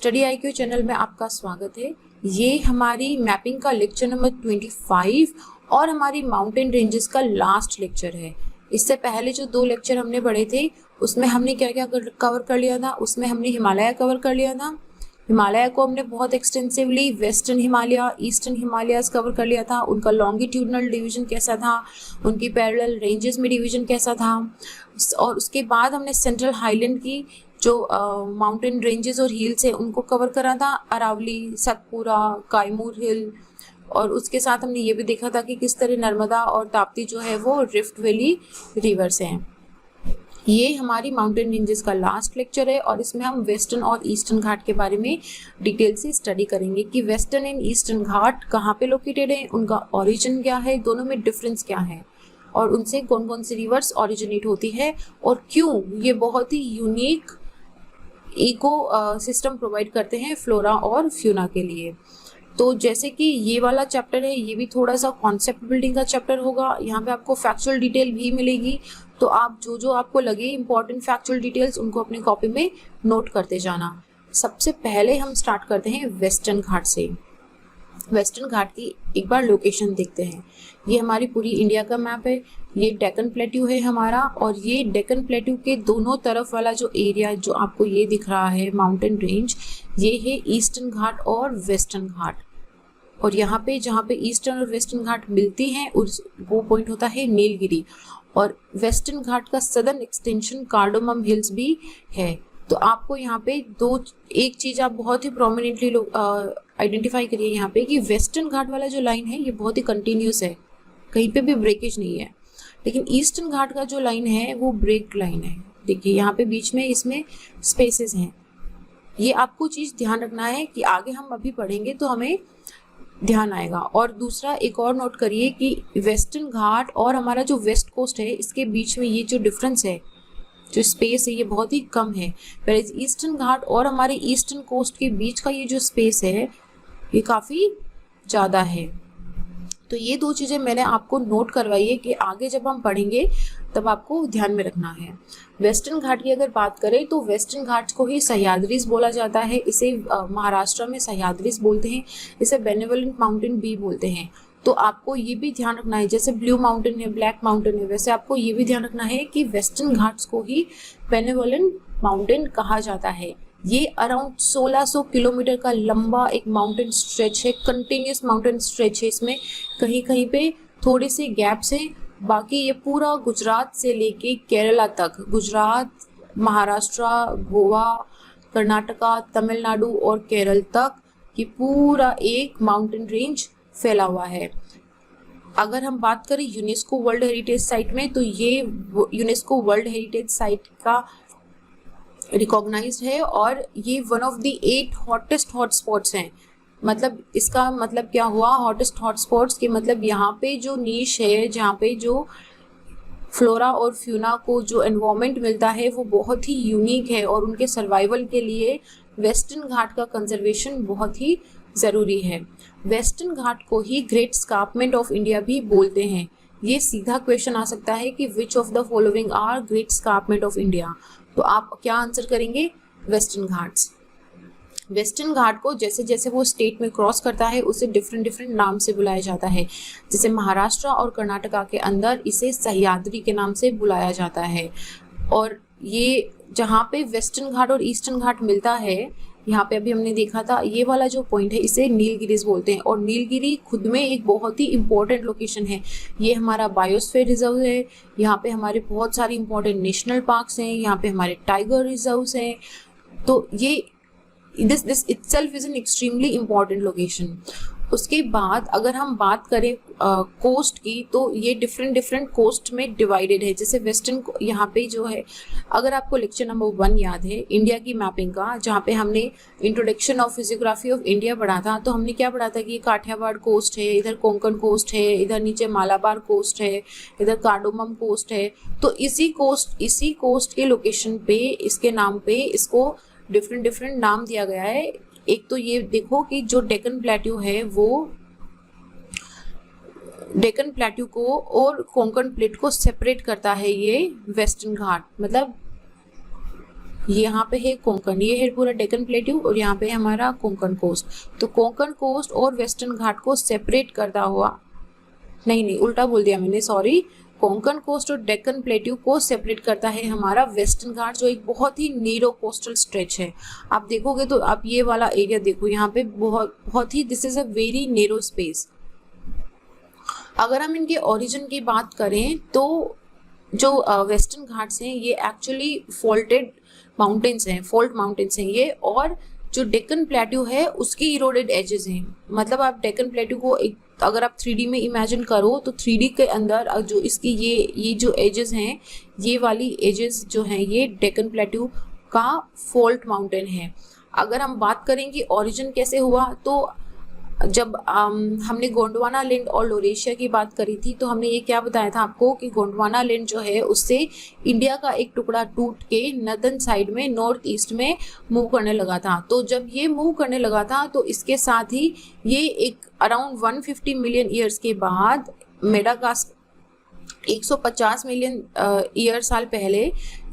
Study IQ channel में आपका स्वागत है। ये हमारी मैपिंग का लेक्चर नंबर 25 और हमारी माउंटेन रेंजेस का लास्ट लेक्चर है। इससे पहले जो 2 लेक्चर हमने पढ़े थे उसमें हमने क्या क्या कवर कर लिया था। उसमें हमने हिमालय कवर कर लिया था। हिमालय को हमने बहुत extensively western Himalaya, eastern Himalayas cover कर लिया था। उनका लॉन्गिट्यूडनल डिवीजन कैसा था, उनकी पैरेलल रेंजेस में डिवीजन कैसा था, और उसके बाद हमने सेंट्रल हाईलैंड की जो माउंटेन रेंजेस और हिल्स है उनको कवर करा था, अरावली, सतपुरा, कायमूर हिल। और उसके साथ हमने ये भी देखा था कि किस तरह नर्मदा और ताप्ती जो है वो रिफ्ट वैली रिवर्स हैं। ये हमारी माउंटेन रेंजेस का लास्ट लेक्चर है और इसमें हम वेस्टर्न और ईस्टर्न घाट के बारे में डिटेल से स्टडी करेंगे कि वेस्टर्न एंड ईस्टर्न घाट कहाँ पे लोकेटेड है, उनका ओरिजिन क्या है, दोनों में डिफरेंस क्या है, और उनसे कौन कौन सी रिवर्स ओरिजिनेट होती है और क्यों ये बहुत ही यूनिक इको सिस्टम प्रोवाइड करते हैं फ्लोरा और फ्यूना के लिए। तो जैसे कि ये वाला चैप्टर है, ये भी थोड़ा सा कॉन्सेप्ट बिल्डिंग का चैप्टर होगा। यहाँ पे आपको फैक्चुअल डिटेल भी मिलेगी, तो आप जो आपको लगे इंपॉर्टेंट फैक्चुअल डिटेल्स उनको अपनी कॉपी में नोट करते जाना। सबसे पहले हम स्टार्ट करते हैं वेस्टर्न घाट से। वेस्टर्न घाट की एक बार लोकेशन देखते हैं। ये हमारी पूरी इंडिया का मैप है। ये डेक्कन प्लेट्यू है हमारा, और ये डेक्कन प्लेट्यू के दोनों तरफ वाला जो एरिया जो आपको ये दिख रहा है माउंटेन रेंज, ये है ईस्टर्न घाट और वेस्टर्न घाट। और यहाँ पे जहाँ पे ईस्टर्न और वेस्टर्न घाट मिलती हैं वो पॉइंट होता है नीलगिरी। और वेस्टर्न घाट का सदर्न एक्सटेंशन कार्डोमम हिल्स भी है। तो आपको यहाँ पे एक चीज आप बहुत ही प्रोमिनेंटली आइडेंटिफाई करिए यहाँ पे कि वेस्टर्न घाट वाला जो लाइन है ये बहुत ही कंटिन्यूस है, कहीं पे भी ब्रेकेज नहीं है। लेकिन ईस्टर्न घाट का जो लाइन है वो ब्रेक लाइन है। देखिए यहाँ पे बीच में इसमें स्पेसेस हैं। ये आपको चीज ध्यान रखना है कि आगे हम अभी पढ़ेंगे तो हमें ध्यान आएगा। और दूसरा एक और नोट करिए कि वेस्टर्न घाट और हमारा जो वेस्ट कोस्ट है इसके बीच में ये जो डिफरेंस है, जो स्पेस है, ये बहुत ही कम है। पर ईस्टर्न घाट और हमारे ईस्टर्न कोस्ट के बीच का ये जो स्पेस है ये काफ़ी ज़्यादा है। तो ये 2 चीज़ें मैंने आपको नोट करवाई है कि आगे जब हम पढ़ेंगे तब आपको ध्यान में रखना है। वेस्टर्न घाट की अगर बात करें तो वेस्टर्न घाट को ही सह्याद्रीज बोला जाता है। इसे महाराष्ट्र में सह्याद्रीज बोलते हैं, इसे बेनेवोलेंट माउंटेन भी बोलते हैं। तो आपको ये भी ध्यान रखना है, जैसे ब्लू माउंटेन है, ब्लैक माउंटेन है, वैसे आपको ये भी ध्यान रखना है कि वेस्टर्न घाट्स को ही बेनेवोलेंट माउंटेन कहा जाता है। ये अराउंड 1600 किलोमीटर का लंबा एक माउंटेन स्ट्रेच है, कंटिन्यूस माउंटेन स्ट्रेच है। इसमें कहीं कहीं पे थोड़े से गैप्स हैं, बाकी ये पूरा गुजरात से लेके केरला तक, गुजरात, महाराष्ट्र, गोवा, कर्नाटका, तमिलनाडु और केरल तक ये पूरा एक माउंटेन रेंज फैला हुआ है। अगर हम बात करें यूनेस्को वर्ल्ड हेरिटेज साइट में, तो ये यूनेस्को वर्ल्ड हेरिटेज साइट का रिकॉग्नाइज्ड है और ये one of the 8 hottest hotspots हैं। मतलब इसका मतलब क्या हुआ, हॉटेस्ट हॉटस्पॉट्स के मतलब यहाँ पे जो नीश है, जहाँ पे जो फ्लोरा और फ्यूना को जो एनवायरनमेंट मिलता है वो बहुत ही यूनिक है, और उनके सर्वाइवल के लिए वेस्टर्न घाट का कंजर्वेशन बहुत ही ज़रूरी है। वेस्टर्न घाट को ही ग्रेट स्कार्पमेंट ऑफ इंडिया भी बोलते हैं। ये सीधा क्वेश्चन आ सकता है कि which of the following are great escarpment of India, तो आप क्या आंसर करेंगे, वेस्टर्न घाट्स। वेस्टर्न घाट को जैसे जैसे वो स्टेट में क्रॉस करता है उसे डिफरेंट डिफरेंट नाम से बुलाया जाता है। जैसे महाराष्ट्र और कर्नाटका के अंदर इसे सह्याद्री के नाम से बुलाया जाता है। और ये जहाँ पे वेस्टर्न घाट और ईस्टर्न घाट मिलता है, यहाँ पे अभी हमने देखा था ये वाला जो पॉइंट है, इसे नीलगिरीज बोलते हैं। और नीलगिरी खुद में एक बहुत ही इंपॉर्टेंट लोकेशन है। ये हमारा बायोस्फीयर रिजर्व है, यहाँ पे हमारे बहुत सारे इंपॉर्टेंट नेशनल पार्क्स हैं, यहाँ पे हमारे टाइगर रिजर्व्स हैं। तो ये this itself is an extremely important location. उसके बाद अगर हम बात करें कोस्ट की, तो ये डिफरेंट कोस्ट में डिवाइडेड है। जैसे वेस्टर्न यहाँ पे जो है, अगर आपको लेक्चर नंबर 1 याद है इंडिया की मैपिंग का, जहाँ पे हमने introduction of physiography of India पढ़ा था, तो हमने क्या पढ़ा था कि काठियावाड़ कोस्ट है, इधर कोंकण कोस्ट है, इधर नीचे मालाबार कोस्ट है, इधर कार्डोमम कोस्ट है। तो इसी कोस्ट के लोकेशन पे, इसके नाम पे इसको डिफरेंट नाम दिया गया है। एक तो ये देखो कि जो डेक्कन प्लेट्यू है वो डेक्कन प्लेट्यू को और कोंकण प्लेट को सेपरेट करता है ये वेस्टर्न घाट। मतलब ये यहाँ पे है कोंकण, ये है पूरा डेक्कन प्लेट्यू और यहाँ पे है हमारा कोंकण कोस्ट। तो कोंकण कोस्ट और वेस्टर्न घाट को सेपरेट करता हुआ, नहीं उल्टा बोल दिया मैंने, सॉरी, कोंकण कोस्ट और डेक्कन प्लेट्यू को सेपरेट करता है हमारा वेस्टर्न घाट, जो एक बहुत ही नीरो कोस्टल स्ट्रेच है। आप देखोगे तो आप ये वाला एरिया देखो, यहाँ पे बहुत ही, this is a very narrow space. अगर हम इनके ओरिजिन की बात करें तो जो वेस्टर्न घाट्स हैं ये एक्चुअली फॉल्टेड माउंटेन्स हैं, फॉल्ट माउंटेन्स हैं ये, और जो डेक्कन प्लेट्यू है उसके इरोडेड एजेस हैं। मतलब आप डेक्कन प्लेट्यू को एक, अगर आप 3D में इमेजिन करो तो 3D के अंदर जो इसकी ये जो एजेस हैं, ये वाली एजेस जो हैं ये डेक्कन प्लेट्यू का फॉल्ट माउंटेन है। अगर हम बात करें कि ओरिजिन कैसे हुआ, तो जब हमने गोंडवाना लैंड और लोरेशिया की बात करी थी तो हमने ये क्या बताया था आपको कि गोंडवाना लैंड जो है उससे इंडिया का एक टुकड़ा टूट के नदन साइड में, नॉर्थ ईस्ट में मूव करने लगा था। तो जब ये मूव करने लगा था तो इसके साथ ही ये एक अराउंड 150 मिलियन ईयर्स के बाद मेडागास्कर 150 मिलियन ईयर साल पहले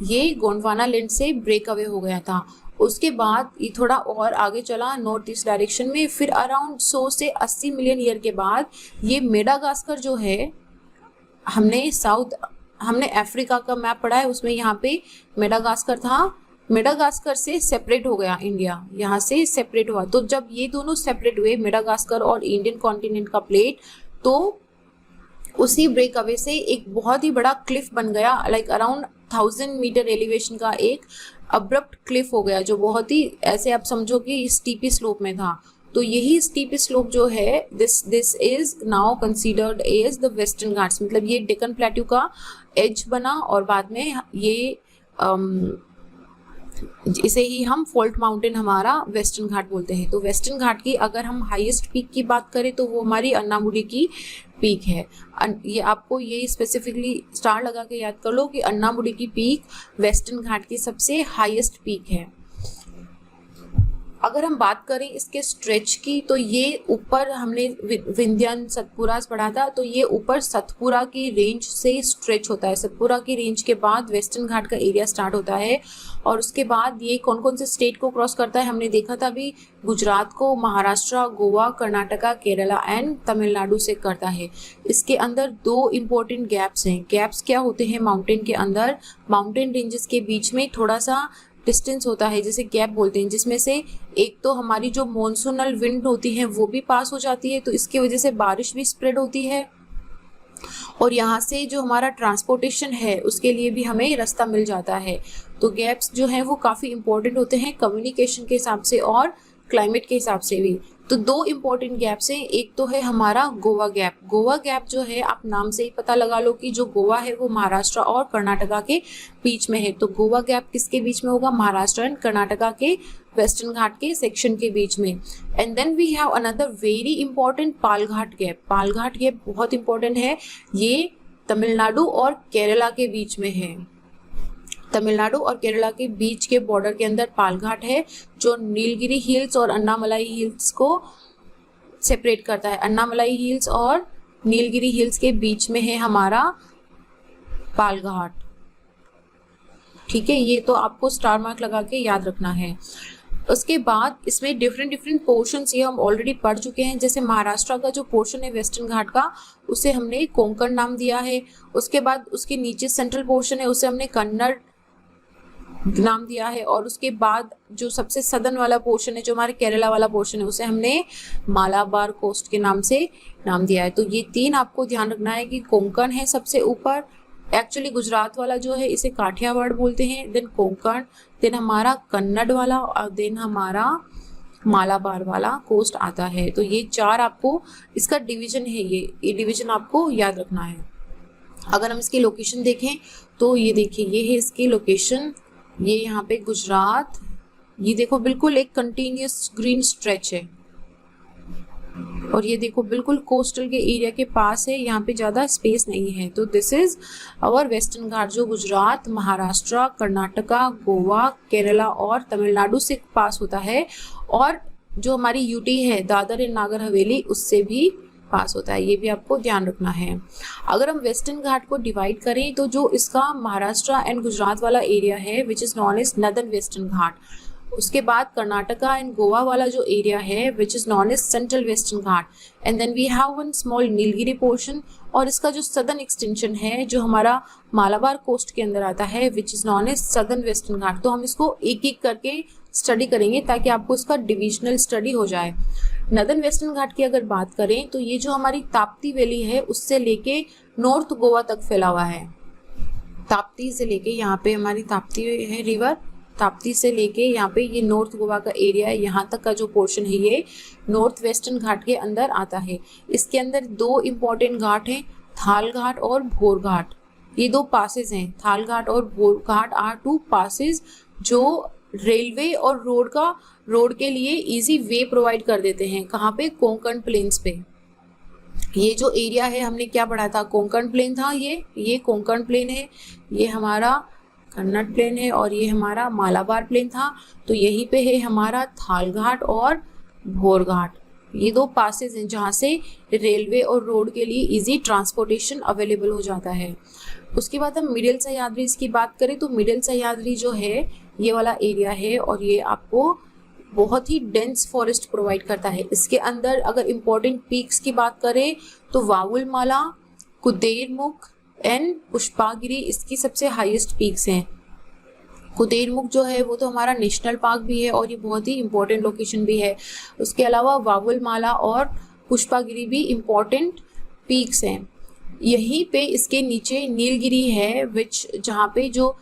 ये गोंडवाना लैंड से ब्रेक अवे हो गया था। उसके बाद ये थोड़ा और आगे चला नॉर्थ ईस्ट डायरेक्शन में, फिर अराउंड 100 से 80 मिलियन ईयर के बाद ये मेडागास्कर जो है, हमने अफ्रीका का मैप पढ़ा है, उसमें यहाँ पे मेडागास्कर था, मेडागास्कर से सेपरेट हो गया इंडिया, यहाँ से सेपरेट हुआ। तो जब ये दोनों सेपरेट हुए, मेडागास्कर और इंडियन कॉन्टिनेंट का प्लेट, तो उसी ब्रेक अवे से एक बहुत ही बड़ा क्लिफ बन गया, लाइक अराउंड 1000 मीटर एलिवेशन का एक अब्रप्ट क्लिफ हो गया, जो बहुत ही ऐसे आप समझो कि स्टीपी स्लोप में था। तो यही स्टीपी स्लोप जो है, this is now considered as the western Ghats. मतलब ये डेक्कन प्लेट्यू का एज बना और बाद में ये इसे ही हम फॉल्ट माउंटेन हमारा वेस्टर्न घाट बोलते हैं। तो वेस्टर्न घाट की अगर हम हाईएस्ट पीक की बात करें तो वो हमारी अन्नामुडी की पीक है। ये आपको ये स्पेसिफिकली स्टार लगा के याद कर लो कि अन्नामुडी की पीक वेस्टर्न घाट की सबसे हाईएस्ट पीक है। अगर हम बात करें इसके स्ट्रेच की, तो ये ऊपर हमने विंध्यान सतपुरास पढ़ा था, तो ये ऊपर सतपुरा की रेंज से स्ट्रेच होता है। सतपुरा की रेंज के बाद वेस्टर्न घाट का एरिया स्टार्ट होता है और उसके बाद ये कौन कौन से स्टेट को क्रॉस करता है हमने देखा था अभी, गुजरात को, महाराष्ट्र, गोवा, कर्नाटका, केरला एंड तमिलनाडु से करता है। इसके अंदर 2 इम्पोर्टेंट गैप्स हैं। गैप्स क्या होते हैं माउंटेन के अंदर? माउंटेन रेंजेस के बीच में थोड़ा सा डिस्टेंस होता है, जैसे गैप बोलते हैं, जिसमें से एक तो हमारी जो मॉनसूनल विंड होती है वो भी पास हो जाती है, तो इसकी वजह से बारिश भी स्प्रेड होती है और यहाँ से जो हमारा ट्रांसपोर्टेशन है उसके लिए भी हमें रास्ता मिल जाता है। तो गैप्स जो हैं वो काफ़ी इंपॉर्टेंट होते हैं कम्युनिकेशन के हिसाब से और क्लाइमेट के हिसाब से भी। तो 2 इम्पोर्टेंट गैप्स हैं। एक तो है हमारा गोवा गैप। गोवा गैप जो है आप नाम से ही पता लगा लो कि जो गोवा है वो महाराष्ट्र और कर्नाटका के बीच में है। तो गोवा गैप किसके बीच में होगा? महाराष्ट्र एंड कर्नाटका के वेस्टर्न घाट के सेक्शन के बीच में। And then we have another very important Palghat gap. Palghat gap बहुत इंपॉर्टेंट है, ये तमिलनाडु और केरला के बीच में है। तमिलनाडु और केरला के बीच के बॉर्डर के अंदर पालघाट है, जो नीलगिरी हिल्स और अन्नामलाई हिल्स को सेपरेट करता है। अन्नामलाई हिल्स और नीलगिरी हिल्स के बीच में है हमारा पालघाट। ठीक है, ये तो आपको स्टार मार्क लगा के याद रखना है। उसके बाद इसमें डिफरेंट पोर्शंस ये हम ऑलरेडी पढ़ चुके हैं। जैसे महाराष्ट्र का जो पोर्शन है वेस्टर्न घाट का, उसे हमने कोंकण नाम दिया है। उसके बाद उसके नीचे सेंट्रल पोर्शन है, उसे हमने कन्नड़ नाम दिया है। और उसके बाद जो सबसे सदर्न वाला पोर्शन है, जो हमारे केरला वाला पोर्शन है, उसे हमने मालाबार कोस्ट के नाम से नाम दिया है। तो ये 3 आपको ध्यान रखना है कि कोंकण है सबसे ऊपर, एक्चुअली गुजरात वाला जो है इसे काठियावाड़ बोलते हैं, देन कोंकण, देन हमारा कन्नड़ वाला और देन हमारा मालाबार वाला कोस्ट आता है। तो ये 4 आपको इसका डिवीजन है, ये डिवीजन आपको याद रखना है। अगर हम इसकी लोकेशन देखें तो ये देखिए, ये है इसकी लोकेशन, ये यहाँ पे गुजरात, ये देखो बिल्कुल एक कंटिन्यूस ग्रीन स्ट्रेच है और ये देखो बिल्कुल कोस्टल के एरिया के पास है, यहाँ पे ज़्यादा स्पेस नहीं है। तो दिस इज आवर वेस्टर्न घाट, जो गुजरात, महाराष्ट्र, कर्नाटका, गोवा, केरला और तमिलनाडु से पास होता है और जो हमारी यूटी है दादर एंड नागर हवेली उससे भी पास होता है, ये भी आपको ध्यान रखना है। अगर हम वेस्टर्न घाट को डिवाइड करें तो जो इसका महाराष्ट्र एंड गुजरात वाला एरिया है which is known as northern western Ghat, उसके बाद कर्नाटका एंड गोवा वाला जो एरिया है which is known as central western Ghat, and then we have one small Nilgiri portion, और इसका जो सदर्न एक्सटेंशन है जो हमारा मालाबार कोस्ट के अंदर आता है which is known as southern western Ghat. तो हम इसको एक एक करके स्टडी करेंगे ताकि आपको इसका डिविजनल स्टडी हो जाए। नदर्न वेस्टर्न घाट की अगर बात करें तो ये जो हमारी ताप्ती वैली है उससे लेके नॉर्थ गोवा तक फैला हुआ है। ताप्ती से लेके यहाँ पे हमारी ताप्ती है रिवर, ताप्ती से लेके यहाँ पे ये नॉर्थ गोवा का एरिया है, यहाँ तक का जो पोर्शन है ये नॉर्थ वेस्टर्न घाट के अंदर आता है। इसके अंदर दो इम्पॉर्टेंट घाट हैं, थाल घाट और भोर घाट। ये दो पासेज हैं, थाल घाट और भोर घाट आर टू पासेज जो रेलवे और रोड के लिए इजी वे प्रोवाइड कर देते हैं। कहाँ पे? कोंकण प्लेन्स पे। ये जो एरिया है हमने क्या पढ़ा था? कोंकण प्लेन था, ये कोंकण प्लेन है, ये हमारा कन्नड़ प्लेन है और ये हमारा मालाबार प्लेन था। तो यहीं पे है हमारा थाल घाट और भोर घाट। ये दो पासेज हैं जहाँ से रेलवे और रोड के लिए इजी ट्रांसपोर्टेशन अवेलेबल हो जाता है। उसके बाद हम मिडिल सह्याद्री की बात करें तो मिडिल सह्याद्री जो है ये वाला एरिया है और ये आपको बहुत ही डेंस फॉरेस्ट प्रोवाइड करता है। इसके अंदर अगर इम्पोर्टेंट पीक्स की बात करें तो वावुलमाला, कुदेरमुख एंड पुष्पागिरी इसकी सबसे हाईएस्ट पीक्स हैं। कुदेरमुख जो है वो तो हमारा नेशनल पार्क भी है और ये बहुत ही इम्पोर्टेंट लोकेशन भी है। उसके अलावा वावुलमाला और पुष्पागिरी भी इम्पोर्टेंट पीक्स हैं। यहीं पे इसके नीचे नीलगिरी है विच जहाँ पे जो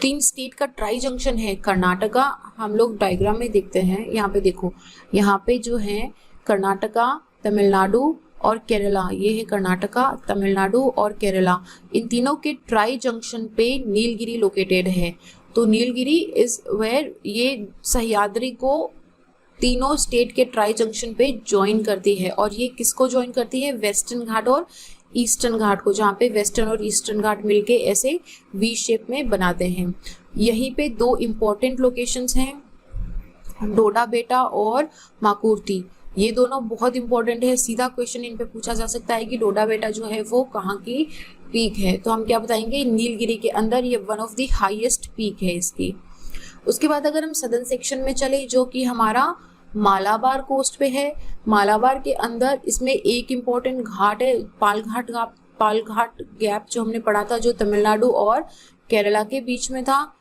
3 स्टेट का ट्राई जंक्शन है। कर्नाटका हम लोग डायग्राम में देखते हैं, यहाँ पे देखो, यहाँ पे जो है कर्नाटका, तमिलनाडु और केरला, ये है कर्नाटका, तमिलनाडु और केरला, इन तीनों के ट्राई जंक्शन पे नीलगिरी लोकेटेड है। तो नीलगिरी इज वेयर ये सह्याद्री को तीनों स्टेट के ट्राई जंक्शन पे ज्वाइन करती है। और ये किसको ज्वाइन करती है? वेस्टर्न घाट और ईस्टर्न घाट को, जहाँ पे वेस्टर्न और ईस्टर्न घाट मिलके ऐसे वी शेप में बनाते हैं। यहीं पे दो इम्पोर्टेंट लोकेशंस हैं, डोडा बेटा और माकुर्ती। ये दोनों बहुत इंपॉर्टेंट है, सीधा क्वेश्चन इन पे पूछा जा सकता है कि डोडा बेटा जो है वो कहाँ की पीक है। तो हम क्या बताएंगे? नीलगिरी के अंदर ये one of the highest peak है इसकी। उसके बाद अगर हम सदर्न सेक्शन में चले जो कि हमारा मालाबार कोस्ट पे है, मालाबार के अंदर इसमें एक इम्पॉर्टेंट घाट है पालघाट गैप जो हमने पढ़ा था, जो तमिलनाडु और केरला के बीच में था,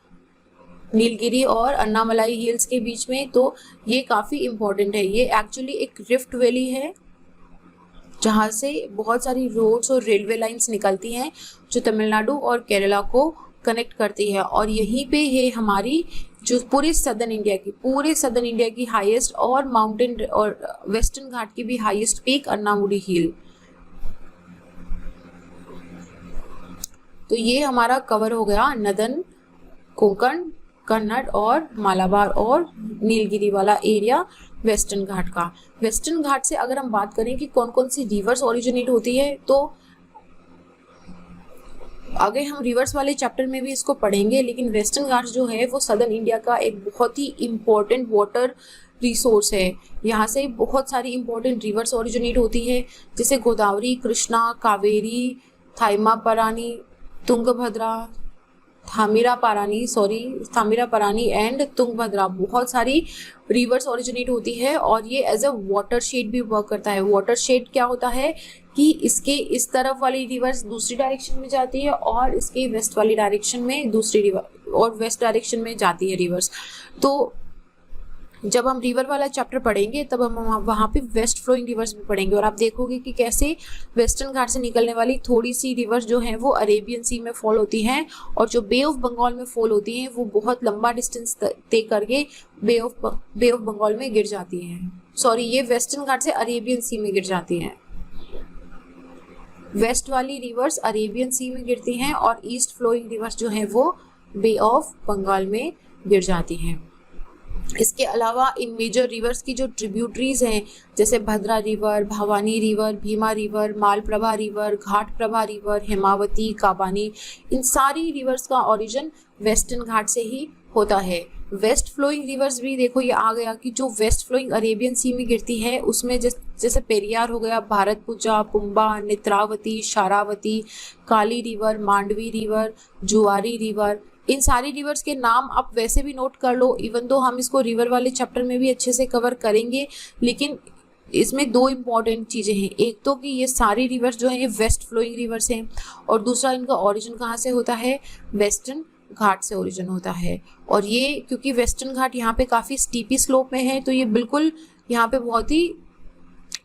नीलगिरी और अन्नामलाई हिल्स के बीच में। तो ये काफ़ी इम्पोर्टेंट है। ये एक्चुअली एक रिफ्ट वैली है जहाँ से बहुत सारी रोड्स और रेलवे लाइंस निकलती हैं जो तमिलनाडु और केरला को कनेक्ट करती है। और यहीं पे है हमारी जो पूरे सदर्न इंडिया की हाईएस्ट और माउंटेन और वेस्टर्न घाट की भी हाईएस्ट पीक अन्नामुडी हिल। तो ये हमारा कवर हो गया नदर्न, कोंकण, कन्नड़ और मालाबार और नीलगिरी वाला एरिया वेस्टर्न घाट का। वेस्टर्न घाट से अगर हम बात करें कि कौन कौन सी रिवर्स ओरिजिनेट होती है तो आगे हम रिवर्स वाले चैप्टर में भी इसको पढ़ेंगे, लेकिन वेस्टर्न घाट जो है वो सदर्न इंडिया का एक बहुत ही इम्पोर्टेंट वाटर रिसोर्स है। यहाँ से बहुत सारी इम्पोर्टेंट रिवर्स ओरिजिनेट होती है जैसे गोदावरी, कृष्णा, कावेरी, थामिरापरानी, तुंगभद्रा, थामिरापरानी एंड तुंगभद्रा, बहुत सारी रिवर्स ओरिजिनेट होती है। और ये एज अ वाटर शेड भी वर्क करता है। वाटर शेड क्या होता है कि इसके इस तरफ वाली रिवर्स दूसरी डायरेक्शन में जाती है और इसके वेस्ट वाली डायरेक्शन में दूसरी रिवर और वेस्ट डायरेक्शन में जाती है रिवर्स। तो जब हम रिवर वाला चैप्टर पढ़ेंगे तब हम वहाँ पे वेस्ट फ्लोइंग रिवर्स भी पढ़ेंगे और आप देखोगे कि कैसे वेस्टर्न घाट से निकलने वाली थोड़ी सी रिवर्स जो हैं वो अरेबियन सी में फॉल होती हैं और जो बे ऑफ बंगाल में फॉल होती हैं वो बहुत लंबा डिस्टेंस तय करके बे ऑफ बंगाल में गिर जाती हैं। सॉरी, ये वेस्टर्न घाट से अरेबियन सी में गिर जाती हैं। वेस्ट वाली रिवर्स अरेबियन सी में गिरती हैं और ईस्ट फ्लोइंग रिवर्स जो है वो बे ऑफ बंगाल में गिर जाती हैं। इसके अलावा इन मेजर रिवर्स की जो ट्रिब्यूटरीज हैं जैसे Bhadra river, Bhavani river, Bhima river, Malaprabha river, Ghataprabha river, Hemavati, Kabani, इन सारी रिवर्स का ओरिजिन वेस्टर्न घाट से ही होता है। वेस्ट फ्लोइंग रिवर्स भी देखो ये आ गया कि जो वेस्ट फ्लोइंग अरेबियन सी में गिरती है उसमें जैसे पेरियार हो गया, भारतपुजा, पुम्बा, नेत्रावती, शारावती, काली रिवर, मांडवी रिवर, जुआरी रिवर, इन सारी रिवर्स के नाम आप वैसे भी नोट कर लो। इवन दो हम इसको रिवर वाले चैप्टर में भी अच्छे से कवर करेंगे, लेकिन इसमें दो इम्पॉर्टेंट चीज़ें हैं। एक तो कि ये सारी रिवर्स जो है ये वेस्ट फ्लोइंग रिवर्स हैं, और दूसरा इनका ओरिजिन कहाँ से होता है, वेस्टर्न घाट से ओरिजिन होता है। और ये क्योंकि वेस्टर्न घाट यहाँ पे काफ़ी स्टीपी स्लोप में है, तो ये बिल्कुल यहाँ पे बहुत ही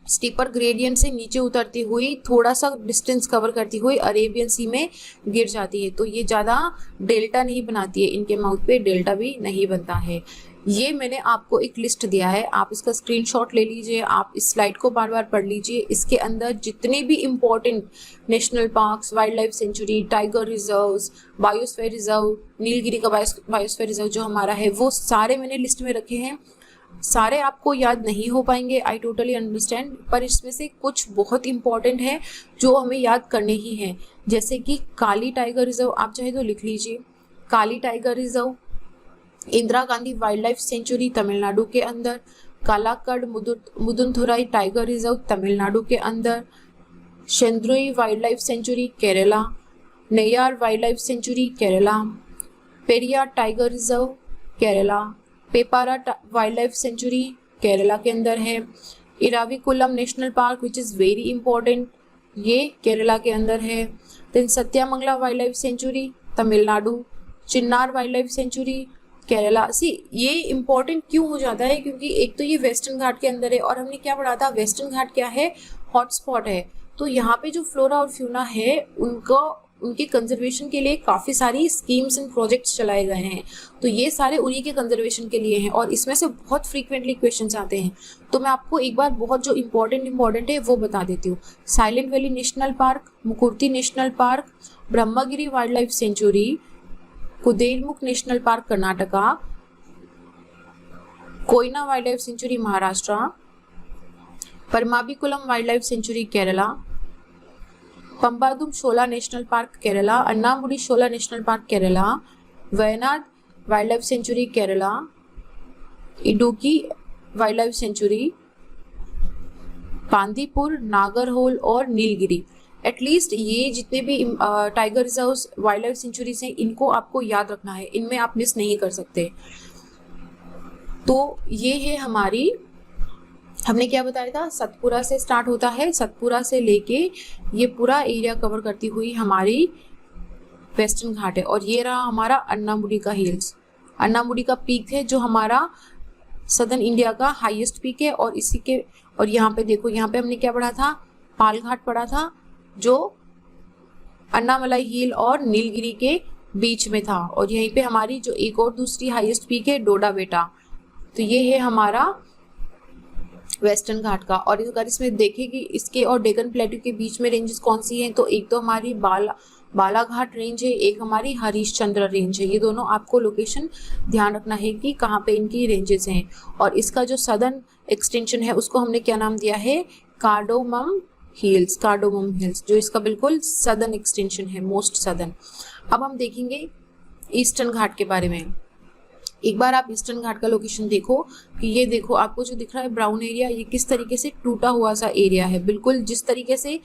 स्टीपर ग्रेडियंट से नीचे उतरती हुई थोड़ा सा डिस्टेंस कवर करती हुई अरेबियन सी में गिर जाती है। तो ये ज़्यादा डेल्टा नहीं बनाती है, इनके माउथ पे डेल्टा भी नहीं बनता है। ये मैंने आपको एक लिस्ट दिया है, आप इसका स्क्रीनशॉट ले लीजिए, आप इस स्लाइड को बार बार पढ़ लीजिए। इसके अंदर जितने भी important national parks, wild life sanctuary, tiger reserves, biosphere reserve, Nilgiri का बायोस्फीयर रिजर्व जो हमारा है, वो सारे मैंने लिस्ट में रखे हैं। सारे आपको याद नहीं हो पाएंगे, आई टोटली अंडरस्टैंड, पर इसमें से कुछ बहुत इंपॉर्टेंट है जो हमें याद करने ही हैं। जैसे कि काली टाइगर रिजर्व, आप चाहे तो लिख लीजिए, Kali tiger reserve, Indira Gandhi wildlife sanctuary Tamil Nadu के अंदर, कालाकड़ मुदुनथुराई टाइगर रिजर्व तमिलनाडु के अंदर, Shendurney wildlife sanctuary Kerala, Neyyar wildlife sanctuary Kerala, Periyar tiger reserve Kerala, Peppara wildlife sanctuary Kerala के अंदर है, Eravikulam national park which is very important, ये केरला के अंदर है। Then Sathyamangalam wildlife sanctuary Tamil Nadu, Chinnar wildlife sanctuary Kerala. ये इंपॉर्टेंट क्यों हो जाता है, क्योंकि एक तो ये वेस्टर्न घाट के अंदर है, और हमने क्या पढ़ा था, वेस्टर्न घाट क्या है, हॉटस्पॉट है। तो यहाँ पे जो फ्लोरा और फ्यूना है उनके कंजर्वेशन के लिए काफ़ी सारी स्कीम्स एंड प्रोजेक्ट्स चलाए गए हैं। तो ये सारे उन्हीं के कंजर्वेशन के लिए हैं, और इसमें से बहुत फ्रीक्वेंटली क्वेश्चंस आते हैं। तो मैं आपको एक बार बहुत जो इम्पोर्टेंट है वो बता देती हूँ। Silent valley national park, Mukurthi national park, Brahmagiri wildlife sanctuary, Kudremukh national park Karnataka, Koyna wildlife sanctuary Maharashtra, Parambikulam wildlife sanctuary Kerala, Pambadum Shola national park Kerala, Anamudi Shola national park Kerala, Wayanad wildlife sanctuary Kerala, Idukki wildlife sanctuary, Bandipur, Nagarhole और नीलगिरी। एटलीस्ट ये जितने भी tiger reserves, wildlife sanctuaries हैं, इनको आपको याद रखना है, इनमें आप मिस नहीं कर सकते। तो ये है हमारी, हमने क्या बताया था, सतपुरा से स्टार्ट होता है, सतपुरा से लेके ये पूरा एरिया कवर करती हुई हमारी वेस्टर्न घाट है। और ये रहा हमारा अन्नामुडी का हिल्स, अन्नामुडी का पीक है जो हमारा सदर्न इंडिया का हाईएस्ट पीक है। और यहाँ पे देखो, यहाँ पे हमने क्या पढ़ा था, पाल घाट पढ़ा था जो अन्नामलाई हिल और नीलगिरी के बीच में था। और यहीं पे हमारी जो एक और दूसरी हाईएस्ट पीक है, डोडा बेटा। तो ये है हमारा वेस्टर्न घाट का। और अगर इसमें देखें कि इसके और डेक्कन प्लेट्यू के बीच में रेंजेस कौन सी हैं, तो एक तो हमारी बालाघाट रेंज है, एक हमारी हरिश्चंद्र रेंज है। ये दोनों आपको लोकेशन ध्यान रखना है कि कहाँ पे इनकी रेंजेस हैं। और इसका जो सदर्न एक्सटेंशन है उसको हमने क्या नाम दिया है, कार्डोमम हिल्स, कार्डोमम हिल्स, जो इसका बिल्कुल सदर्न एक्सटेंशन है, मोस्ट सदर्न। अब हम देखेंगे ईस्टर्न घाट के बारे में। एक बार आप ईस्टर्न घाट का लोकेशन देखो कि ये देखो आपको जो दिख रहा है ब्राउन एरिया, ये किस तरीके से टूटा हुआ सा एरिया है। बिल्कुल जिस तरीके से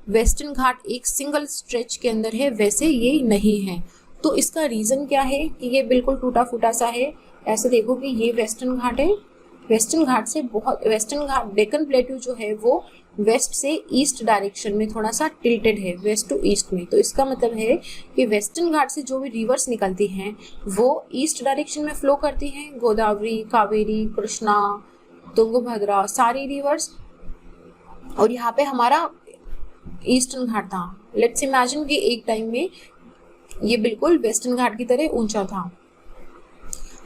वेस्टर्न घाट एक सिंगल स्ट्रेच के अंदर है, वैसे ये नहीं है। तो इसका रीज़न क्या है कि ये बिल्कुल टूटा फूटा सा है। ऐसे देखो कि ये वेस्टर्न घाट है, वेस्टर्न घाट से बहुत, वेस्टर्न घाट डेक्कन प्लेट्यू जो है वो वेस्ट से ईस्ट डायरेक्शन में थोड़ा सा टिल्टेड है, वेस्ट टू ईस्ट में। तो इसका मतलब है कि वेस्टर्न घाट से जो भी रिवर्स निकलती हैं वो ईस्ट डायरेक्शन में फ्लो करती हैं। गोदावरी, कावेरी, कृष्णा, तुंगभद्रा, सारी रिवर्स। और यहाँ पे हमारा ईस्टर्न घाट था। लेट्स इमेजिन कि एक टाइम में ये बिल्कुल वेस्टर्न घाट की तरह ऊंचा था,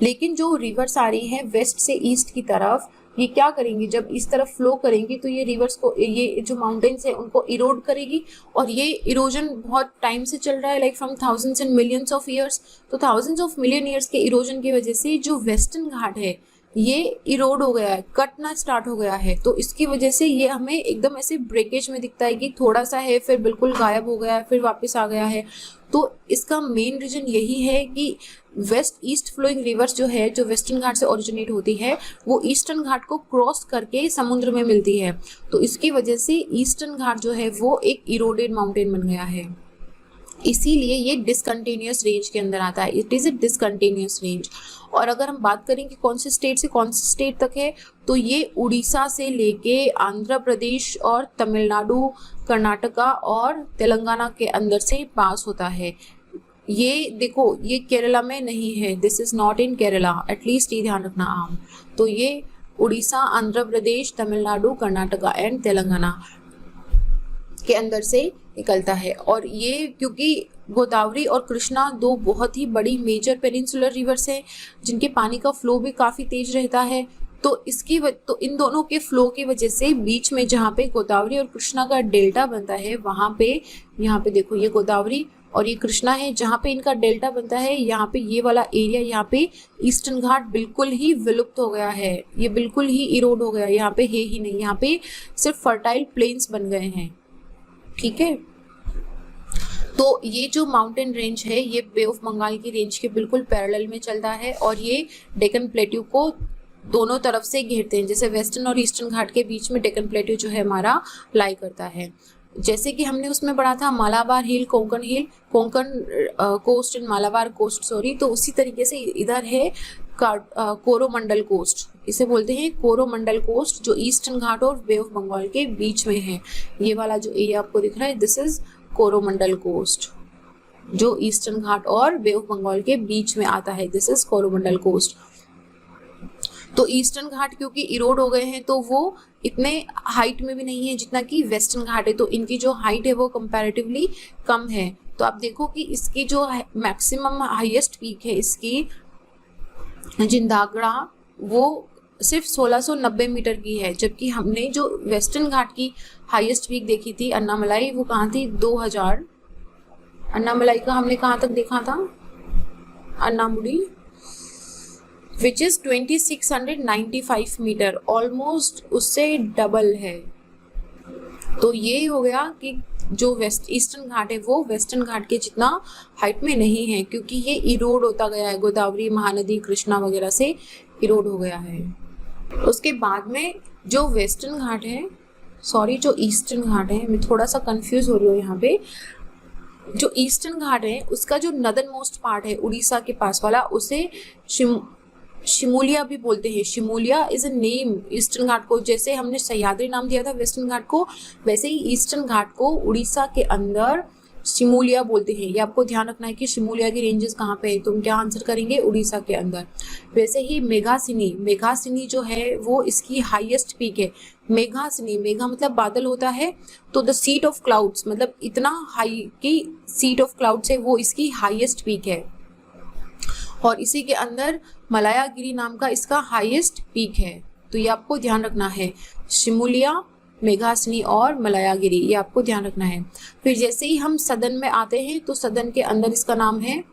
लेकिन जो रिवर्स आ रही है वेस्ट से ईस्ट की तरफ, ये क्या करेंगी, जब इस तरफ फ्लो करेंगी तो ये रिवर्स को, ये जो माउंटेन्स है उनको इरोड करेगी। और ये इरोजन बहुत टाइम से चल रहा है, like from thousands and millions of years. तो थाउजेंड्स ऑफ मिलियन ईयर्स के इरोजन की वजह से जो वेस्टर्न घाट है, ये इरोड हो गया है, कटना स्टार्ट हो गया है। तो इसकी वजह से ये हमें एकदम ऐसे ब्रेकेज में दिखता है कि थोड़ा सा है फिर बिल्कुल गायब हो गया है फिर वापस आ गया है। तो इसका मेन रीजन यही है कि वेस्ट ईस्ट फ्लोइंग रिवर्स जो है, जो वेस्टर्न घाट से ओरिजिनेट होती है, वो ईस्टर्न घाट को क्रॉस करके समुद्र में मिलती है। तो इसकी वजह से ईस्टर्न घाट जो है वो एक इरोडेड माउंटेन बन गया है, इसीलिए ये डिसकंटिन्यूअस रेंज के अंदर आता है। It is a discontinuous range. और अगर हम बात करें कि कौन से स्टेट से कौन से स्टेट तक है, तो ये उड़ीसा से लेके आंध्र प्रदेश और तमिलनाडु, कर्नाटका और तेलंगाना के अंदर से पास होता है। ये देखो, ये केरला में नहीं है, this is not in Kerala, at least ये ध्यान रखना आम। तो ये उड़ीसा, आंध्र प्रदेश, तमिलनाडु, कर्नाटका एंड तेलंगाना के अंदर से निकलता है। और ये क्योंकि गोदावरी और कृष्णा दो बहुत ही बड़ी मेजर पेनिनसुलर रिवर्स हैं जिनके पानी का फ्लो भी काफ़ी तेज रहता है, तो तो इन दोनों के फ्लो की वजह से बीच में जहाँ पे गोदावरी और कृष्णा का डेल्टा बनता है, वहाँ पे यहाँ पे देखो ये गोदावरी और ये कृष्णा है, जहाँ पे इनका डेल्टा बनता है, यहाँ पे ये वाला एरिया, यहाँ पे ईस्टर्न घाट बिल्कुल ही विलुप्त हो गया है, ये बिल्कुल ही इरोड हो गया, यहाँ पे है ही नहीं, यहाँ पे सिर्फ फर्टाइल प्लेन्स बन गए हैं। ठीक है, तो ये जो माउंटेन रेंज है ये बे ऑफ बंगाल की रेंज के बिल्कुल पैरेलल में चलता है और ये डेक्कन प्लेट्यू को दोनों तरफ से घेरते हैं। जैसे वेस्टर्न और ईस्टर्न घाट के बीच में डेक्कन प्लेट्यू जो है हमारा लाई करता है। जैसे कि हमने उसमें पढ़ा था Malabar hill, Konkan hill, Konkan coast and Malabar coast, sorry, तो उसी तरीके से इधर है कोरोमंडल कोस्ट, इसे बोलते हैं कोरोमंडल कोस्ट, जो ईस्टर्न घाट और बे ऑफ बंगाल के बीच में है। ये वाला जो एरिया आपको दिख रहा है, दिस इज कोरोमंडल कोस्ट, जो ईस्टर्न घाट और बे ऑफ बंगाल के बीच में आता है, दिस इज कोरोमंडल कोस्ट। तो ईस्टर्न घाट क्योंकि इरोड हो गए हैं तो वो इतने हाइट में भी नहीं है जितना कि वेस्टर्न घाट है, तो इनकी जो हाइट है वो कंपैरेटिवली कम है। तो आप देखो कि इसकी जो मैक्सिमम हाईएस्ट पीक है इसकी जिंदागड़ा, वो सिर्फ 1690 मीटर की है, जबकि हमने जो वेस्टर्न घाट की हाईएस्ट पीक देखी थी अन्नामलाई, वो कहाँ थी 2000, अन्नामलाई का हमने कहाँ तक देखा था, Anamudi, which is 2695 metre, almost उससे डबल है। तो ये हो गया कि जो वेस्ट ईस्टर्न घाट है वो वेस्टर्न घाट के जितना हाइट में नहीं है, क्योंकि ये इरोड होता गया है, गोदावरी, महानदी, कृष्णा वगैरह से इरोड हो गया है। उसके बाद में जो वेस्टर्न घाट है, सॉरी जो ईस्टर्न घाट है, मैं थोड़ा सा कंफ्यूज हो रही हूँ यहाँ पे, जो ईस्टर्न घाट है उसका जो नदर्न मोस्ट पार्ट है उड़ीसा के पास वाला, उसे शिमूलिया भी बोलते हैं। शिमूलिया इज अ नेम ईस्टर्न घाट को, जैसे हमने सह्याद्री नाम दिया था वेस्टर्न घाट को, वैसे ही ईस्टर्न घाट को उड़ीसा के अंदर शिमूलिया बोलते हैं। ये आपको ध्यान रखना है कि शिमूलिया की रेंजेस कहाँ पे है, तुम क्या आंसर करेंगे, उड़ीसा के अंदर। वैसे ही मेघासिनी, मेघासिनी जो है वो इसकी हाईएस्ट पीक है। मेघासिनी, मेघा मतलब बादल होता है, तो द सीट ऑफ क्लाउड्स मतलब इतना हाई की सीट ऑफ क्लाउड्स है, वो इसकी हाईएस्ट पीक है। और इसी के अंदर मलायागिरी नाम का इसका हाईएस्ट पीक है। तो ये आपको ध्यान रखना है, शिमूलिया, मेघासिनी और मलायागिरी, ये आपको ध्यान रखना है। फिर जैसे ही हम सदन में आते हैं तो सदन के अंदर इसका नाम है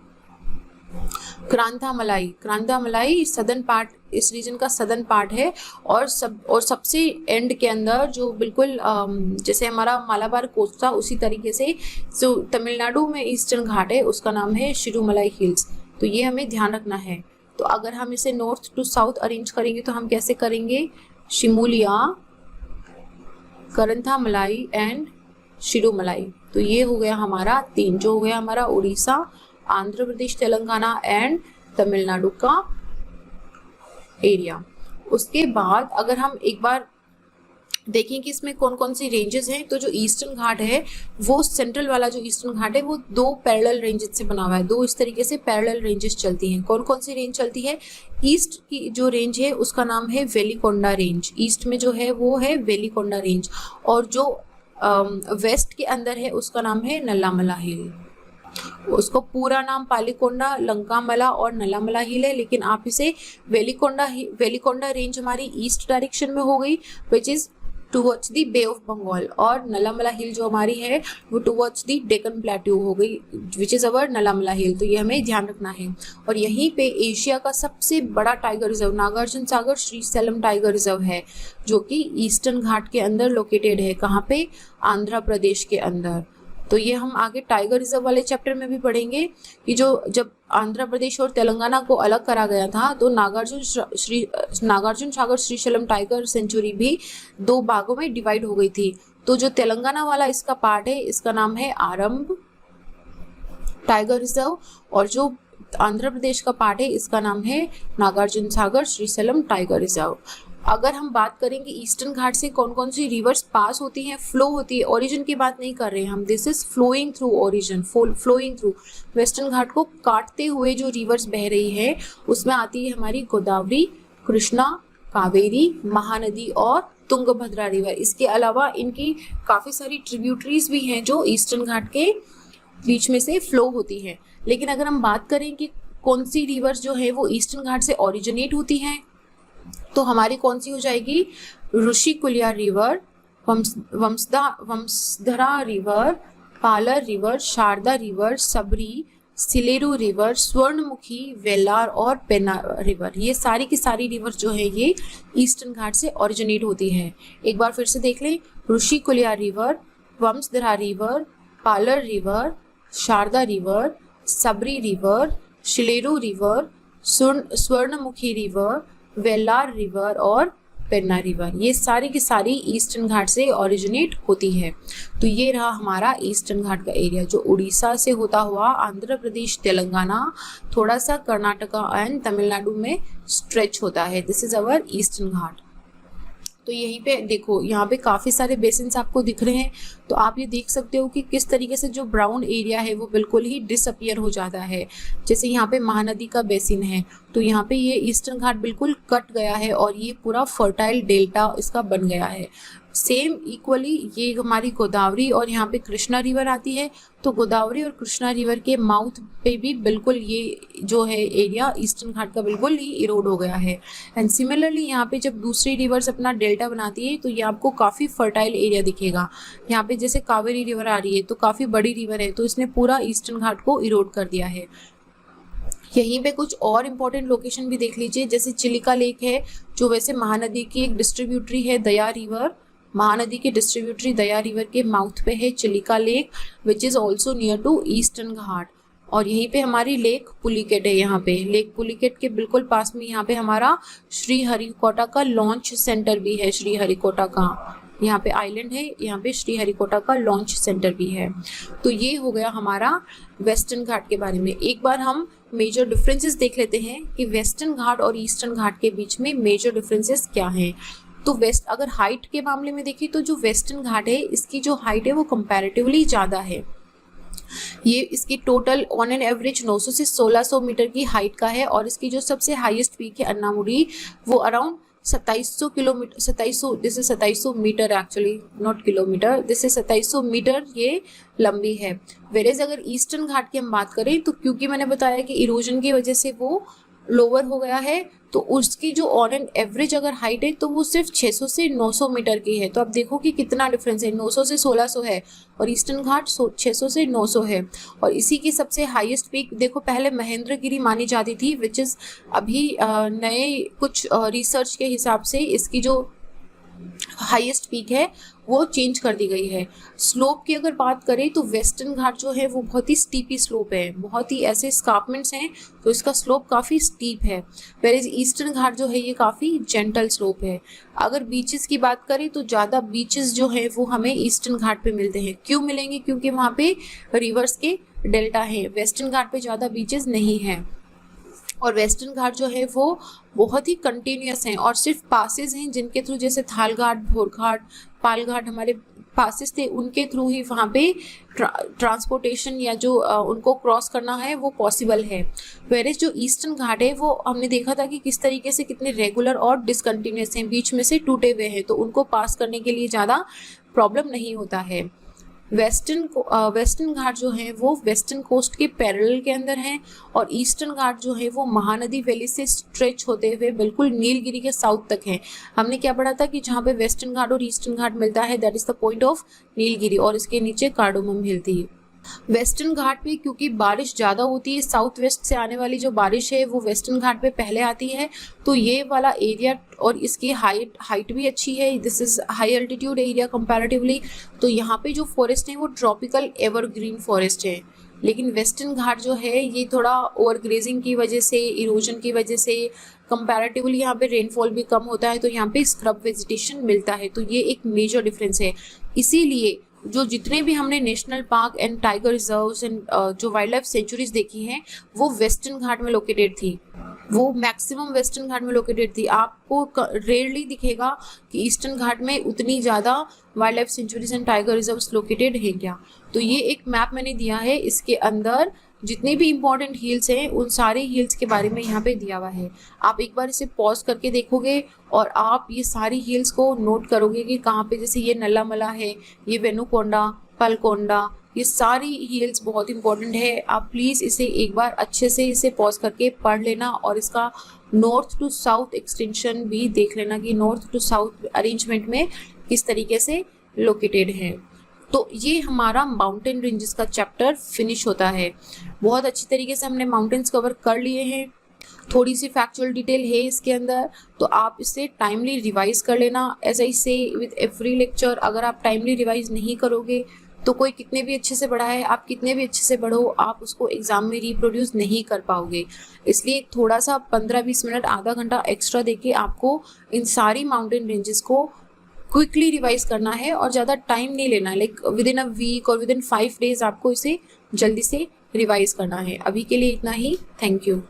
क्रांथामलाई। क्रांथामलाई सदन पार्ट, इस रीजन का सदन पार्ट है। और सबसे एंड के अंदर जो बिल्कुल जैसे हमारा मालाबार कोस्ट था उसी तरीके से जो तमिलनाडु में ईस्टर्न घाट है उसका नाम है शिरुमलाई हिल्स। तो ये हमें ध्यान रखना है। तो अगर हम इसे नॉर्थ टू साउथ अरेंज करेंगे तो हम कैसे करेंगे, शिमूलिया, करंथामलाई एंड शिरुमलाई। तो ये हो गया हमारा 3, जो हो गया हमारा उड़ीसा, आंध्र प्रदेश, तेलंगाना एंड तमिलनाडु का एरिया। उसके बाद अगर हम एक बार देखें कि इसमें कौन कौन सी रेंजेस हैं, तो जो ईस्टर्न घाट है वो सेंट्रल वाला जो ईस्टर्न घाट है वो 2 पैरेलल रेंजेस से बना हुआ है। 2 इस तरीके से पैरेलल रेंजेस चलती हैं। कौन कौन सी रेंज चलती है, ईस्ट की जो रेंज है उसका नाम है वेलिकोंडा रेंज, ईस्ट में जो है वो है वेलिकोंडा रेंज। और जो वेस्ट के अंदर है उसका नाम है नल्लामला हिल। उसको पूरा नाम पालीकोंडा, लंकामला और नल्लामला हिल है, लेकिन आप इसे वेलिकोंडा रेंज हमारी ईस्ट डायरेक्शन में हो गई, which is towards the bay of Bengal, और नलामला हिल जो हमारी है वो टुवर्ड्स द डेक्कन प्लेट्यू हो गई, विच इज़ अवर नलामला हिल। तो ये हमें ध्यान रखना है। और यहीं पे एशिया का सबसे बड़ा tiger reserve Nagarjuna Sagar Srisailam tiger reserve है, जो कि ईस्टर्न घाट के अंदर लोकेटेड है। कहाँ पे? आंध्र प्रदेश के अंदर। तो ये हम आगे टाइगर रिजर्व वाले चैप्टर में भी पढ़ेंगे कि जो जब आंध्र प्रदेश और तेलंगाना को अलग करा गया था तो नागार्जुन सागर श्रीशैलम टाइगर सेंचुरी भी 2 भागों में डिवाइड हो गई थी। तो जो तेलंगाना वाला इसका पार्ट है, इसका नाम है आरंभ टाइगर रिजर्व, और जो आंध्र प्रदेश का पार्ट है इसका नाम है नागार्जुन सागर श्रीशैलम टाइगर रिजर्व। अगर हम बात करेंगे ईस्टर्न घाट से कौन कौन सी रिवर्स पास होती हैं, फ्लो होती है, ओरिजिन की बात नहीं कर रहे हैं हम, this is flowing through origin, flowing through. Western Ghat को काटते हुए जो रिवर्स बह रही है उसमें आती है हमारी गोदावरी, कृष्णा, कावेरी, महानदी और तुंगभद्रा रिवर। इसके अलावा इनकी काफ़ी सारी ट्रिब्यूटरीज भी हैं जो ईस्टर्न घाट के बीच में से फ्लो होती हैं। लेकिन अगर हम बात करें कि कौन सी रिवर्स जो है वो ईस्टर्न घाट से ओरिजिनेट होती हैं, तो हमारी कौन सी हो जाएगी? Rushikulya river, Vamsadhara river, Palar river, Sharda river, Sabari, Sileru river, Swarnamukhi, Vellar और पेन्ना रिवर। ये सारी की सारी रिवर जो है ये ईस्टर्न घाट से ओरिजिनेट होती है। एक बार फिर से देख लें, Rushikulya river, Vamsadhara river, Palar river, Sharda river, Sabari river, Sileru river, Swarnamukhi river, Vellar river और पेन्ना रिवर, ये सारी की सारी ईस्टर्न घाट से ओरिजिनेट होती है। तो ये रहा हमारा ईस्टर्न घाट का एरिया जो उड़ीसा से होता हुआ आंध्र प्रदेश, तेलंगाना, थोड़ा सा कर्नाटका एंड तमिलनाडु में स्ट्रेच होता है। दिस इज अवर ईस्टर्न घाट। तो यहीं पे देखो, यहाँ पे काफ़ी सारे बेसिन्स आपको दिख रहे हैं, तो आप ये देख सकते हो कि किस तरीके से जो ब्राउन एरिया है वो बिल्कुल ही डिसअपियर हो जाता है। जैसे यहाँ पे महानदी का बेसिन है, तो यहाँ पे ये ईस्टर्न घाट बिल्कुल कट गया है और ये पूरा फर्टाइल डेल्टा इसका बन गया है। सेम इक्वली ये हमारी गोदावरी और यहाँ पे कृष्णा रिवर आती है, तो गोदावरी और कृष्णा रिवर के माउथ पे भी बिल्कुल ये जो है एरिया ईस्टर्न घाट का बिल्कुल ही इरोड हो गया है। एंड सिमिलरली यहाँ पे जब दूसरी रिवर्स अपना डेल्टा बनाती है तो ये आपको काफ़ी फर्टाइल एरिया दिखेगा। यहाँ पे जैसे कावेरी रिवर आ रही है तो काफ़ी बड़ी रिवर है, तो इसने पूरा ईस्टर्न घाट को इरोड कर दिया है। यहीं पे कुछ और इम्पोर्टेंट लोकेशन भी देख लीजिए, जैसे चिलिका लेक है जो वैसे महानदी की एक डिस्ट्रीब्यूटरी है, दया रिवर, महानदी की डिस्ट्रीब्यूटरी दया रिवर के माउथ पे है Chilika lake, which is also near to eastern Ghat. और यहीं पे हमारी लेक पुलिकेट है। यहाँ पे लेक पुलिकेट के बिल्कुल पास में यहाँ पे हमारा श्रीहरिकोटा का लॉन्च सेंटर भी है। श्रीहरिकोटा का यहाँ पे आइलैंड है, यहाँ पे श्रीहरिकोटा का लॉन्च सेंटर भी है। तो ये हो गया हमारा वेस्टर्न घाट के बारे में। एक बार हम मेजर डिफरेंसेस देख लेते हैं कि वेस्टर्न घाट और ईस्टर्न घाट के बीच में मेजर डिफरेंसेस क्या हैं। तो वेस्ट अगर हाइट के मामले में देखिए तो जो वेस्टर्न घाट है इसकी जो हाइट है वो कंपैरेटिवली ज़्यादा है। ये इसकी टोटल ऑन एन एवरेज 900 से 1600 मीटर की हाइट का है, और इसकी जो सबसे हाईएस्ट पीक है अन्नामुडी वो around 2700 kilometre, 2700, this is 2700 metre actually, not kilometre, this is 2700 metre ये लंबी है। वेरेज अगर ईस्टर्न घाट की हम बात करें तो क्योंकि मैंने बताया कि इरोजन की वजह से वो लोअर हो गया है, तो उसकी जो ऑन एन एवरेज अगर हाइट है तो वो सिर्फ 600 से 900 मीटर की है। तो आप देखो कि कितना डिफरेंस है, 900 से 1600 है और ईस्टर्न घाट 600 से 900 है। और इसी की सबसे हाईएस्ट पीक देखो, पहले महेंद्रगिरी मानी जाती थी, विच इज़ अभी नए कुछ रिसर्च के हिसाब से इसकी जो हाईएस्ट पीक है वो चेंज कर दी गई है। स्लोप की अगर बात करें तो वेस्टर्न घाट जो है वो बहुत ही स्टीपी स्लोप है, बहुत ही ऐसे स्कार्पमेंट्स हैं तो इसका स्लोप काफ़ी स्टीप है। वेरेज ईस्टर्न घाट जो है ये काफ़ी जेंटल स्लोप है। अगर बीचेस की बात करें तो ज़्यादा बीचेस जो है वो हमें ईस्टर्न घाट पे मिलते हैं। क्यों मिलेंगे? क्योंकि वहाँ पे रिवर्स के डेल्टा है। वेस्टर्न घाट पे ज़्यादा बीचेस नहीं हैं। और वेस्टर्न घाट जो है वो बहुत ही कंटिन्यूस हैं और सिर्फ पासेस हैं जिनके थ्रू, जैसे थाल घाट, भोर घाट, पाल घाट हमारे पासेस थे, उनके थ्रू ही वहाँ पे ट्रांसपोर्टेशन या जो उनको क्रॉस करना है वो पॉसिबल है। वेरेज जो ईस्टर्न घाट है वो हमने देखा था कि किस तरीके से कितने रेगुलर और डिसकंटिन्यूस हैं, बीच में से टूटे हुए हैं, तो उनको पास करने के लिए ज़्यादा प्रॉब्लम नहीं होता है। वेस्टर्न घाट जो है वो वेस्टर्न कोस्ट के पैरेलल के अंदर हैं और ईस्टर्न घाट जो है वो महानदी वैली से स्ट्रेच होते हुए बिल्कुल नीलगिरी के साउथ तक है। हमने क्या पढ़ा था कि जहाँ पे वेस्टर्न घाट और ईस्टर्न घाट मिलता है that is the point of Nilgiri और इसके नीचे कार्डोमम हिल थी। वेस्टर्न घाट पे क्योंकि बारिश ज़्यादा होती है, साउथ वेस्ट से आने वाली जो बारिश है वो वेस्टर्न घाट पे पहले आती है, तो ये वाला एरिया और इसकी हाइट भी अच्छी है। This is high altitude area comparatively. तो यहाँ पे जो फॉरेस्ट है वो ट्रॉपिकल एवरग्रीन फॉरेस्ट है। लेकिन वेस्टर्न घाट जो है ये थोड़ा ओवरग्रेजिंग की वजह से, इरोजन की वजह से कंपैरेटिवली यहाँ पे रेनफॉल भी कम होता है, तो यहाँ पे स्क्रब वेजिटेशन मिलता है। तो ये एक मेजर डिफरेंस है। इसीलिए जो जितने भी हमने national park and tiger reserves and जो वाइल्ड लाइफ सेंचुरीज देखी हैं वो वेस्टर्न घाट में लोकेटेड थी, वो मैक्सिमम वेस्टर्न घाट में लोकेटेड थी। आपको रेयरली दिखेगा कि ईस्टर्न घाट में उतनी ज़्यादा wild life sanctuaries and tiger reserves located हैं क्या। तो ये एक मैप मैंने दिया है, इसके अंदर जितने भी इंपॉर्टेंट हिल्स हैं उन सारे हिल्स के बारे में यहाँ पे दिया हुआ है। आप एक बार इसे पॉज करके देखोगे और आप ये सारी हिल्स को नोट करोगे कि कहाँ पे, जैसे ये नल्लामला है, ये वेनुकोंडा, पलकोंडा, ये सारी हिल्स बहुत इंपॉर्टेंट है। आप प्लीज़ इसे एक बार अच्छे से इसे पॉज करके पढ़ लेना और इसका नॉर्थ टू साउथ एक्सटेंशन भी देख लेना कि नॉर्थ टू साउथ अरेंजमेंट में किस तरीके से लोकेटेड है। तो ये हमारा माउंटेन रेंजेस का चैप्टर फिनिश होता है। बहुत अच्छी तरीके से हमने माउंटेन्स कवर कर लिए हैं। थोड़ी सी फैक्चुअल डिटेल है इसके अंदर, तो आप इसे टाइमली रिवाइज कर लेना। एज आई से विद एवरी लेक्चर, अगर आप टाइमली रिवाइज नहीं करोगे तो कोई कितने भी अच्छे से पढ़ाए, आप कितने भी अच्छे से पढ़ो, आप उसको एग्जाम में रिप्रोड्यूस नहीं कर पाओगे। इसलिए थोड़ा सा 15-20 मिनट, आधा घंटा एक्स्ट्रा देके आपको इन सारी माउंटेन रेंजेस को क्विकली रिवाइज करना है और ज़्यादा टाइम नहीं लेना है। Like within a week और विद इन 5 days आपको इसे जल्दी से रिवाइज करना है। अभी के लिए इतना ही। Thank you.